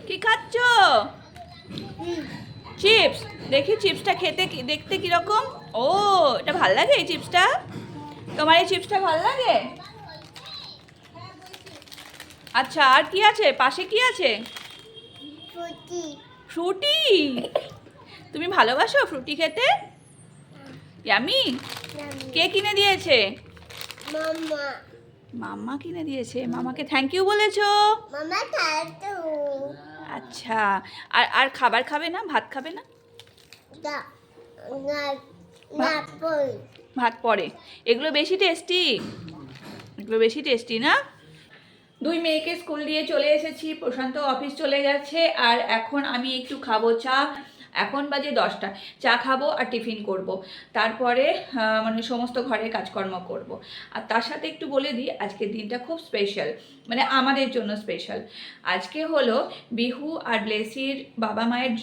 কি খাচ্ছ? চিপস। দেখি চিপসটা খেতে দেখতে কিরকম। ও, এটা ভাল লাগে এই চিপসটা? তোমার এই চিপসটা ভাল লাগে? আচ্ছা, আর কি আছে পাশে? কি আছে? ফ্রুটি। তুমি ভালোবাসো ফ্রুটি খেতে? ইয়ামি। কে কিনে দিয়েছে? মামা। মাম্মা কিনে দিয়েছে। মামাকে থ্যাংক ইউ বলেছো? মামা খাতো। আচ্ছা, আর আর খাবার খাবে না? ভাত খাবে না? ভাত পরে। এগুলো বেশি টেস্টি। এগুলো বেশি টেস্টি না? দুই মেয়েকে স্কুল দিয়ে চলে এসেছি, প্রশান্ত অফিস চলে গেছে, আর এখন আমি একটু খাবো চা। এখন বাজে 10টা। চা খাবো আর টিফিন করব। তারপরে মানে সমস্ত ঘরের কাজকর্ম করব। আর তার সাথে একটু বলে দিই, আজকের দিনটা খুব স্পেশাল, মানে আমাদের জন্য স্পেশাল। আজকে হলো বিহু আর ব্লেসির বাবা মায়ের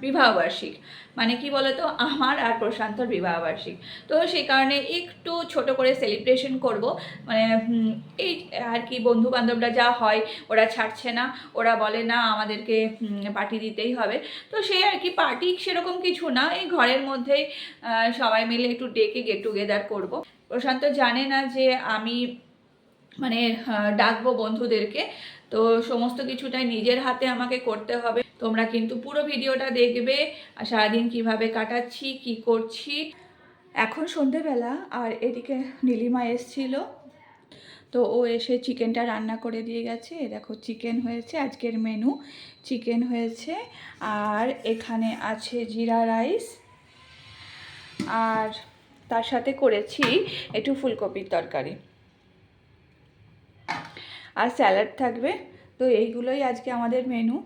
বিবাহবার্ষিক। মানে কি বলতো, আমার আর প্রশান্তর বিবাহবার্ষিক। তো সেই কারণে একটু ছোট করে সেলিব্রেশন করব। মানে এই আর কি, বন্ধু বান্ধবরা যা হয় ওরা ছাড়ছে না, ওরা বলে না আমাদেরকে পার্টি দিতেই হবে। তো সেই আর কি, পার্টি সেরকম কিছু না, এই ঘরের মধ্যেই সবাই মিলে একটু ডেকে গেট টুগেদার করব। প্রশান্ত জানে না যে আমি মানে ডাকবো বন্ধুদেরকে। তো সমস্ত কিছুটাই নিজের হাতে আমাকে করতে হবে। তোমরা কিন্তু পুরো ভিডিওটা দেখবে, আর সারাদিন কীভাবে কাটাচ্ছি, কি করছি। এখন সন্ধেবেলা, আর এদিকে নীলিমা এসছিল। তো ও এসে চিকেনটা রান্না করে দিয়ে গেছে। দেখো চিকেন হয়েছে, আজকের মেনু চিকেন হয়েছে, আর এখানে আছে জিরা রাইস, আর তার সাথে করেছি একটু ফুলকপির তরকারি, আর স্যালাড থাকবে। তো এইগুলোই আজকে আমাদের মেনু।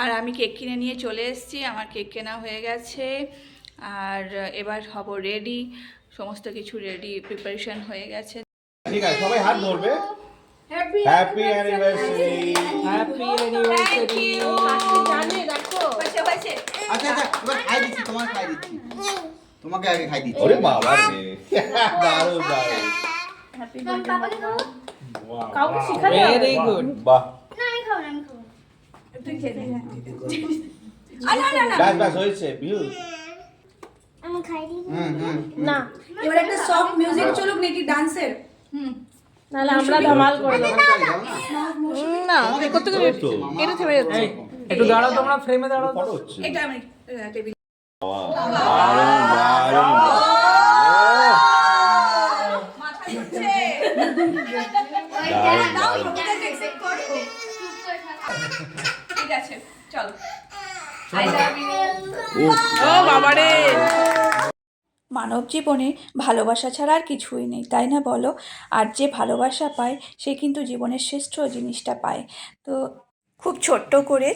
আর আমি কেক কিনে নিয়ে চলে এসেছি, আমার কেক কেনা হয়ে গেছে। আর এবার হব রেডি, সমস্ত কিছু রেডি, প্রিপারেশন হয়ে গেছে। ঠিক আছে, সবাই হাত ধরবে। Happy anniversary. Happy anniversary. জানে দেখো। বসে বসে। আচ্ছা আচ্ছা, এবার খাই দিচ্ছি, তোমার খাই দিচ্ছি। তোমাকে আগে খাই দিচ্ছি। ওরে বাবা রে, দারুণ দারুণ। হ্যাপি পাপাকে খাও। বাহ, কাউকে বাহ, শিখালে ভেরি গুড। বাহ। না আমি খাবো না, আমি খাবো। তুই খেয়ে নে। না না না, ব্যাস ব্যাস হয়েছে বিহু। আমি খাই দিই। না এবার একটা সফট মিউজিক চলুক নাকি ডান্সের, নাহলে আমরা ধামাল করে দেবো। না করতে গেলে তো এটা থেমে যাচ্ছে। একটু দাঁড়াও, তোমরা ফ্রেমে দাঁড়াও। ফটো হচ্ছে। এটা আমি টেবিল। দারুণ দারুণ। মাথা ঘুরছে। দারুণ দাও, দারুণ। এটা accept করো। ঠিক আছে, চলো। I love you. ও বাবারে। মানব জীবনে ভালোবাসা ছাড়া আর কিছুই নেই, তাই না বলো? আর যে ভালোবাসা পায় সে কিন্তু জীবনের শ্রেষ্ঠ জিনিসটা পায়। তো খুব ছোট্ট করে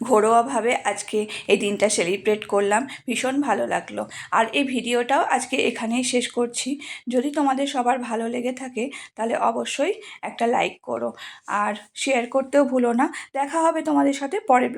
ঘরোয়াভাবে আজকে এই দিনটা সেলিব্রেট করলাম, ভীষণ ভালো লাগলো। আর এই ভিডিওটাও আজকে এখানেই শেষ করছি। যদি তোমাদের সবার ভালো লেগে থাকে তাহলে অবশ্যই একটা লাইক করো, আর শেয়ার করতেও ভুলো না। দেখা হবে তোমাদের সাথে পরের ব্লগে।